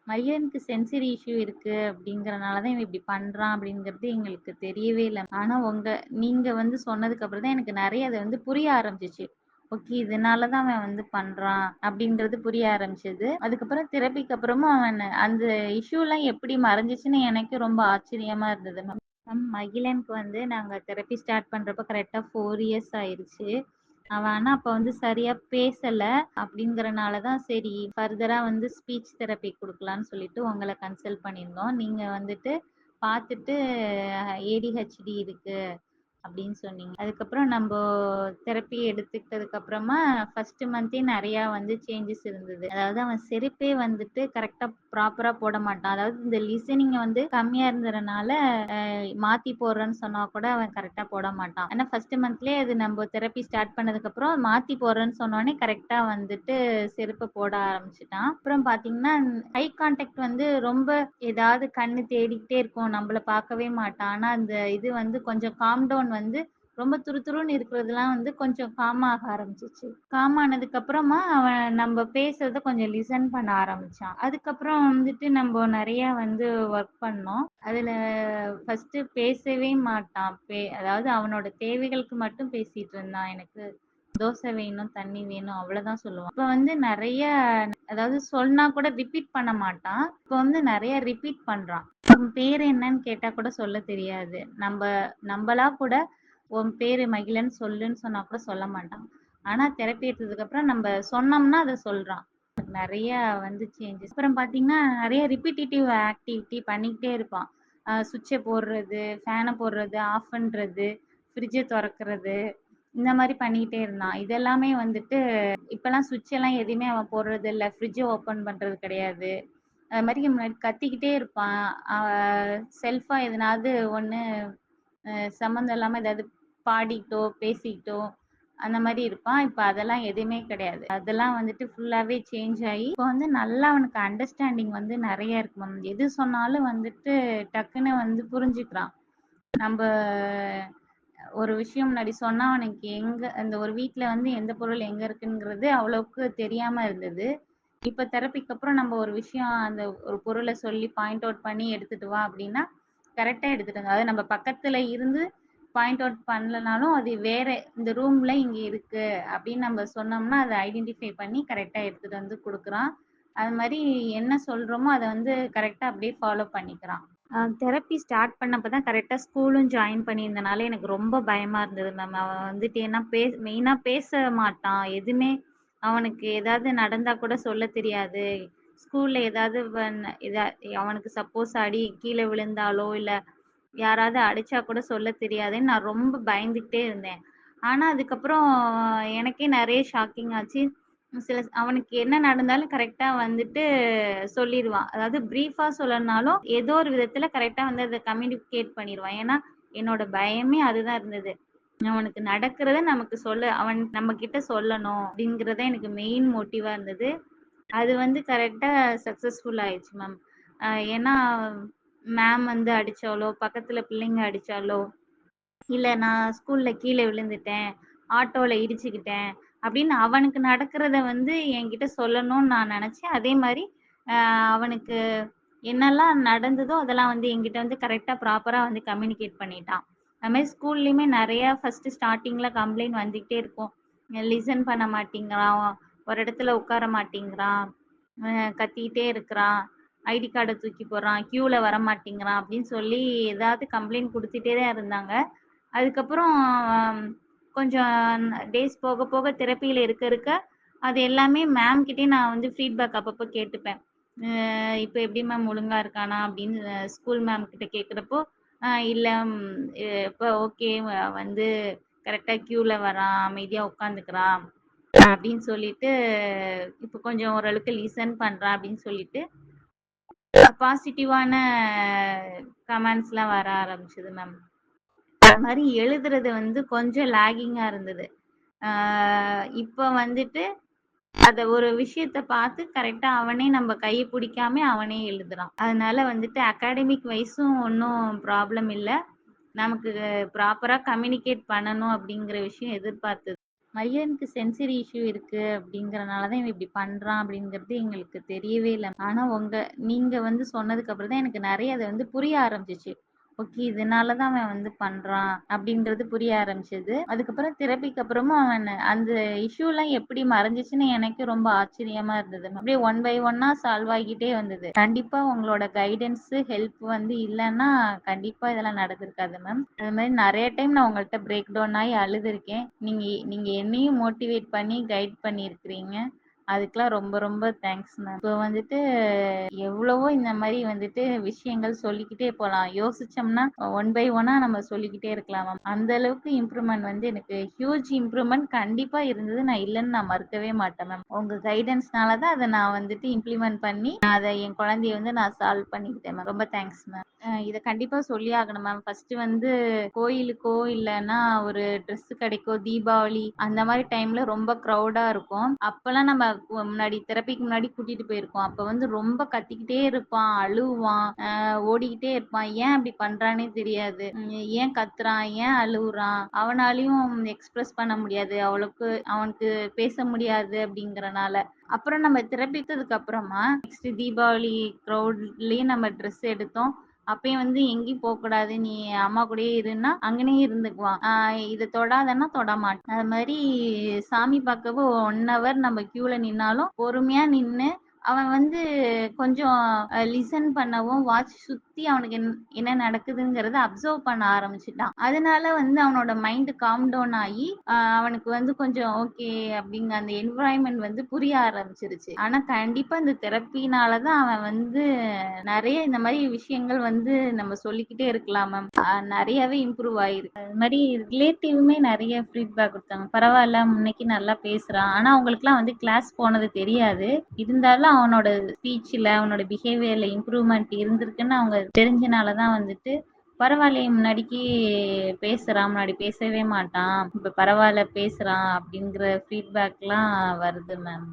மகிழனுக்கு sensory issue இருக்கு அப்படிங்கிறனால தான் இவன் இப்படி பண்றான் அப்படிங்கிறது எங்களுக்கு தெரியவே இல்ல. ஆனா நீங்க வந்து சொன்னதுக்கு அப்புறம் தான் எனக்கு நெறைய அது வந்து புரிய ஆரம்பிச்சுச்சு. ஓகே. இதனால தான் அவன் வந்து பண்றான் அப்படின்றது புரிய ஆரம்பிச்சது. அதுக்கப்புறம் தெரபிக்கு அப்புறமும் அவன் அந்த இஷ்யூலாம் எப்படி மறைஞ்சிச்சுன்னு எனக்கு ரொம்ப ஆச்சரியமா இருந்தது மேம். மகிழனுக்கு வந்து நாங்க தெரப்பி ஸ்டார்ட் பண்றப்ப கரெக்ட்டா 4 இயர்ஸ் ஆயிருச்சு. அவன் ஆனா அப்ப வந்து சரியா பேசல. அப்படிங்கிறனால தான் சரி ஃபர்தரா வந்து ஸ்பீச் தெரப்பி குடுக்கலான்னு சொல்லிட்டு உங்கள கன்சல்ட் பண்ணியிருந்தோம். நீங்க வந்துட்டு பார்த்துட்டு ஏடிஹெச்டி இருக்கு அப்படின்னு சொன்னீங்க. அதுக்கப்புறம் நம்ப தெரப்பி எடுத்துக்கிட்டதுக்கு அப்புறமா ஃபர்ஸ்ட் மந்த்தே நெறையா வந்து சேஞ்சஸ் இருந்தது. அதாவது அவன் செருப்பே வந்துட்டு கரெக்ட்டா ப்ராப்பரா போட மாட்டான். அதாவது இந்த லிசனிங் வந்து கம்மியா இருந்ததுனால மாத்தி போடுறேன்னு சொன்னா கூட அவன் கரெக்ட்டா போட மாட்டான். ஆனா ஃபர்ஸ்ட் மந்த்லயே அது நம்ப தெரப்பி ஸ்டார்ட் பண்ணதுக்கப்புறம் மாத்தி போடுறேன்னு சொன்னோனே கரெக்ட்டா வந்துட்டு செருப்ப போட ஆரம்பிச்சுட்டான். அப்புறம் பார்த்தீங்கன்னா, ஐ கான்டாக்ட் வந்து ரொம்ப ஏதாவது கண்ணு தேடிக்கிட்டே இருக்கும். நம்மள பார்க்கவே மாட்டான். ஆனா அந்த இது வந்து கொஞ்சம் காம் டவுன் வந்து ரொம்ப துருதுருன்னு இருக்கிறதெல்லாம் வந்து கொஞ்சம் காம் ஆக ஆரம்பிச்சுச்சு. காம் ஆனதுக்கு அப்புறமா அவன் நம்ம பேசுறத கொஞ்சம் லிசன் பண்ண ஆரம்பிச்சான். அதுக்கப்புறம் வந்துட்டு நம்ம நெறைய வந்து ஒர்க் பண்ணோம். அதுல ஃபர்ஸ்ட் பேசவே மாட்டான். அதாவது அவனோட தேவைகளுக்கு மட்டும் பேசிட்டு இருந்தான். எனக்கு தோசை வேணும், தண்ணி வேணும் அவ்வளவுதான் சொல்லுவான். இப்ப வந்து நெறைய அதாவது சொன்னா கூட ரிப்பீட் பண்ண மாட்டான். இப்ப வந்து நெறைய ரிப்பீட் பண்றான். உன் பேரு என்னன்னு கேட்டா கூட சொல்ல தெரியாது. நம்பளா கூட உன் பேரு மகிழன்னு சொல்லுன்னு சொன்னா கூட சொல்ல மாட்டான். ஆனா தெரப்பி எடுத்ததுக்கு அப்புறம் நம்ம சொன்னோம்னா அத சொல்றான். நெறைய வந்து சேஞ்சஸ். அப்புறம் பார்த்தீங்கன்னா, நெறைய ரிப்பிட்டிட்டிவ் ஆக்டிவிட்டி பண்ணிக்கிட்டே இருப்பான். சுவிட்ச போடுறது, ஃபேன போடுறது, ஆஃப் பண்றது, ஃப்ரிட்ஜ தொறக்கிறது, இந்த மாரி பண்ணிக்கிட்டே இருந்தான். இதெல்லாமே வந்துட்டு இப்பலாம் சுவிட்ச் எல்லாம் எதையுமே அவன் போடுறது இல்ல. ஃப்ரிட்ஜ ஓப்பன் பண்றது கிடையாது. அது மாரி முன்னாடி கத்திக்கிட்டே இருப்பான். அவ செல்ஃபா எதனாவது ஒண்ணு சம்மந்தம் இல்லாம ஏதாவது பாடிக்கிட்டோ, பேசிக்கிட்டோ அந்த மாரி இருப்பான். இப்ப அதெல்லாம் எதுவுமே கிடையாது. அதெல்லாம் வந்துட்டு ஃபுல்லாவே சேஞ்ச் ஆயி, இப்ப வந்து நல்லா அவனுக்கு அண்டர்ஸ்டாண்டிங் வந்து நெறைய இருக்கு மேம். எது சொன்னாலும் வந்துட்டு டக்குன்னு வந்து புரிஞ்சுக்கிறான். நம்ப ஒரு விஷயம் முன்னாடி சொன்னா அவனுக்கு அந்த ஒரு வீட்ல வந்து எந்த பொருள் எங்க இருக்குங்கிறது அவ்வளவுக்கு தெரியாம இருந்தது. இப்ப தெரபிக்கு அப்புறம் நம்ம ஒரு விஷயம் அந்த ஒரு பொருள சொல்லி பாயிண்ட் அவுட் பண்ணி எடுத்துட்டு வா அப்படின்னா, கரெக்ட்டா எடுத்துட்டு வந்து அதாவது நம்ம பக்கத்துல இருந்து பாயிண்ட் அவுட் பண்ணலனாலும், அது வேற இந்த ரூம்ல இங்க இருக்கு அப்படின்னு நம்ம சொன்னோம்னா, அத ஐடென்டிஃபை பண்ணி கரெக்ட்டா எடுத்துட்டு வந்து குடுக்குறான். அது மாரி என்ன சொல்றோமோ அத வந்து கரெக்ட்டா அப்படியே ஃபாலோ பண்ணிக்கிறான். தெரப்பி ஸ்டார்ட் பண்ணப்ப தான் கரெக்ட்டா ஸ்கூலும் ஜாயின் பண்ணியிருந்தனால எனக்கு ரொம்ப பயமா இருந்தது மேம். அவன் வந்துட்டு ஏன்னா மெயினா பேச மாட்டான். எதுவுமே அவனுக்கு ஏதாவது நடந்தா கூட சொல்ல தெரியாது. ஸ்கூல்ல ஏதாவது அவனுக்கு சப்போஸ் அடி கீழ விழுந்தாலோ, இல்ல யாராவது அடிச்சா கூட சொல்ல தெரியாதுன்னு நான் ரொம்ப பயந்துகிட்டே இருந்தேன். ஆனா அதுக்கப்புறம் எனக்கே நெறைய ஷாக்கிங் ஆச்சு. அவனுக்கு என்ன நடந்தாலும் கரெக்ட்டா வந்துட்டு சொல்லிருவான். அதாவது பிரீஃபா சொல்லலனாலும் ஏதோ ஒரு விதத்துல கரெக்ட்டா வந்து அத கம்யூனிகேட் பண்ணிருவான். ஏன்னா, என்னோட பயமே அதுதான் இருந்தது. அவனுக்கு நடக்கிறத நமக்கு அவன் நம்ம கிட்ட சொல்லணும் அப்படிங்கிறது எனக்கு மெயின் மோட்டிவா இருந்தது. அது வந்து கரெக்ட்டா சக்சஸ்ஃபுல் ஆயிடுச்சு மேம். ஏன்னா மேம் வந்து அடிச்சாலோ, பக்கத்துல பிள்ளைங்க அடிச்சாலோ, இல்ல நான் ஸ்கூல்ல கீழ விழுந்துட்டேன், ஆட்டோல இடிச்சுக்கிட்டேன் அப்படின்னு அவனுக்கு நடக்கிறத வந்து என்கிட்ட சொல்லணும்னு நான் நெனச்சேன். அதே மாரி அவனுக்கு என்னெல்லாம் நடந்ததோ அதெல்லாம் வந்து என்கிட்ட வந்து கரெக்ட்டா ப்ராப்பரா வந்து கம்யூனிகேட் பண்ணிட்டான். அது மாரி ஸ்கூல்லயுமே நெறையா ஃபர்ஸ்ட் ஸ்டார்ட்டிங்ல கம்ப்ளைண்ட் வந்துகிட்டே இருக்கும். லிசன் பண்ண மாட்டேங்கிறான், ஒரு இடத்துல உட்கார மாட்டேங்கிறான், கத்திக்கிட்டே இருக்கிறான், ஐடி கார்ட தூக்கி போடுறான், கியூல வரமாட்டேங்கிறான் அப்படின்னு சொல்லி ஏதாவது கம்ப்ளைண்ட் குடுத்துட்டே தான் இருந்தாங்க. அதுக்கப்புறம் கொஞ்சம் டேஸ் போக போக தெரப்பியில இருக்க, அது எல்லாமே மேம் கிட்டயே நான் வந்து ஃபீட்பேக் அப்பப்போ கேட்டுப்பேன். இப்ப எப்படி மேம் ஒழுங்கா இருக்கானா? அப்படின்னு ஸ்கூல் மேம் கிட்ட கேட்கிறப்போ, இல்ல இப்ப ஓகே வந்து கரெக்ட்டா கியூல வரான், அமைதியா உட்காந்துக்கிறான் அப்படின்னு சொல்லிட்டு, இப்ப கொஞ்சம் ஓரளவுக்கு லிசன் பண்றான் அப்படின்னு சொல்லிட்டு, பாசிட்டிவான கமெண்ட்ஸ்லாம் வர ஆரம்பிச்சது மேம். அது மாரி எழுதுறது வந்து கொஞ்சம் லேகிங்கா இருந்தது. இப்ப வந்துட்டு அத ஒரு விஷயத்த பார்த்து கரெக்ட்டா அவனே நம்ம கைய புடிக்காம அவனே எழுதுறான். அதனால வந்துட்டு அகாடமிக் வைஸும் ஒண்ணும் ப்ராப்ளம் இல்ல. நமக்கு ப்ராப்பரா கம்யூனிகேட் பண்ணணும் அப்படிங்கிற விஷயம் எதிர்பார்த்தது. பையனுக்கு சென்சரி இஷ்யூ இருக்கு அப்படிங்கிறனால தான் இவன் இப்படி பண்றான் அப்படிங்கிறது எங்களுக்கு தெரியவே இல்ல. ஆனா நீங்க வந்து சொன்னதுக்கு அப்புறம் தான் எனக்கு நெறைய அது வந்து புரிய ஆரம்பிச்சுச்சு. ஓகே. இதனால தான் அவன் வந்து பண்றான் அப்படிங்கிறது புரிய ஆரம்பிச்சது. அதுக்கப்புறம் தெரபிக்கு அப்புறமும் அந்த இஷ்யூலாம் எப்படி மறைஞ்சுச்சுன்னு எனக்கு ரொம்ப ஆச்சரியமா இருந்தது. அப்படியே ஒன் பை ஒன்னா சால்வ் ஆகிட்டே வந்தது. கண்டிப்பா உங்களோட கைடன்ஸ், ஹெல்ப் வந்து இல்லன்னா கண்டிப்பா இதெல்லாம் நடந்திருக்காது மேம். அது மாரி நெறைய டைம் நான் உங்கள்ட்ட பிரேக் டவுன் ஆயி அழுதுருக்கேன். நீங்க நீங்க என்னையும் மோட்டிவேட் பண்ணி கைட் பண்ணியிருக்கிறீங்க. அதுக்கெல்லாம் ரொம்ப ரொம்ப தேங்க்ஸ் மேம். இப்போ வந்துட்டு எவ்வளவோ இந்த மாரி வந்துட்டு விஷயங்கள் சொல்லிக்கிட்டே போலாம். யோசிச்சோம்னா ஒன் பை ஒன்னா நம்ம சொல்லிக்கிட்டே இருக்கலாம் மேம். அந்த அளவுக்கு இம்ப்ரூவ்மெண்ட் வந்து எனக்கு ஹியூஜ் இம்ப்ரூவ்மெண்ட் கண்டிப்பா இருந்தது. நான் இல்லன்னு நான் மறுக்கவே மாட்டேன் மேம். உங்க கைடன்ஸ்னால தான் அத நான் வந்துட்டு இம்ப்ளிமெண்ட் பண்ணி அத என் குழந்தைய வந்து நான் சால்வ் பண்ணிக்கிட்டேன் மேம். ரொம்ப தேங்க்ஸ் மேம். இத கண்டிப்பா சொல்லியே ஆகணும் மேம். ஃபர்ஸ்ட் வந்து கோயிலுக்கோ இல்லன்னா ஒரு ட்ரெஸ் கடைக்கோ, தீபாவளி அந்த மாரி டைம்ல ரொம்ப க்ரௌடா இருக்கும். அப்பலாம் நம்ம முன்னாடி தெரபிக்கு முன்னாடி கூட்டிட்டு போயிருக்கோம். அப்ப வந்து ரொம்ப கத்திக்கிட்டே இருப்பான், அழுவான், ஓடிக்கிட்டே இருப்பான். ஏன் அப்படி பண்றான்னே தெரியாது. ஏன் கத்துறான்? ஏன் அழுவுறான்? அவனாலயும் எக்ஸ்பிரஸ் பண்ண முடியாது. அவனுக்கு பேச முடியாது அப்படிங்கறனால. அப்புறம் நம்ம தெரபித்ததுக்கு அப்புறமா நெக்ஸ்ட் தீபாவளி க்ரௌட்லயே நம்ம ட்ரெஸ் எடுத்தோம். அப்பயும் வந்து எங்கேயும் போகக்கூடாது. நீ அம்மா கூடயே இருன்னா, அங்கனே இருந்துக்குவான். இத தொடாதன்னா தொடமாட்டான். அது மாரி சாமி பார்க்கவும் 1 ஹவர் நம்ம கியூல நின்னாலும், பொறுமையா நின்னு, அவன் வந்து கொஞ்சம் லிசன் பண்ணவும், வாட்ச் சுத்தி அவனுக்கு என்ன நடக்குதுங்கிறத அப்சர்வ் பண்ண ஆரம்பிச்சுட்டான். அதனால வந்து அவனோட மைண்ட் காம் டவுன் ஆயி, அவனுக்கு வந்து கொஞ்சம் ஓகே அப்படிங்க அந்த என்விரான்மென்ட் வந்து புரிய ஆரம்பிச்சிருச்சு. ஆனா கண்டிப்பா இந்த தெரப்பினால தான் அவன் வந்து நெறைய இந்த மாரி விஷயங்கள் வந்து நம்ம சொல்லிக்கிட்டே இருக்கலாம் மேம். நெறையாவே இம்ப்ரூவ் ஆயிருக்கு. அது மாரி ரிலேட்டிவுமே நெறைய ஃபீட்பேக் குடுத்தாங்க. பரவால்ல முன்னைக்கு நல்லா பேசுறான். ஆனா அவங்களுக்குலாம் வந்து கிளாஸ் போனது தெரியாது. இருந்தாலும் அவனோட ஸ்பீச்ல, அவனோட பிஹேவியர்ல இம்ப்ரூவ்மெண்ட் இருந்திருக்குன்னு அவங்க தெரிஞ்சனால தான் வந்துட்டு பரவாயில்லையே முன்னாடிக்கு பேசுறான். முன்னாடி பேசவே மாட்டான். இப்ப பரவால்ல பேசுறான் அப்படிங்கிற ஃபீட்பேக்லாம் வருது மேம்.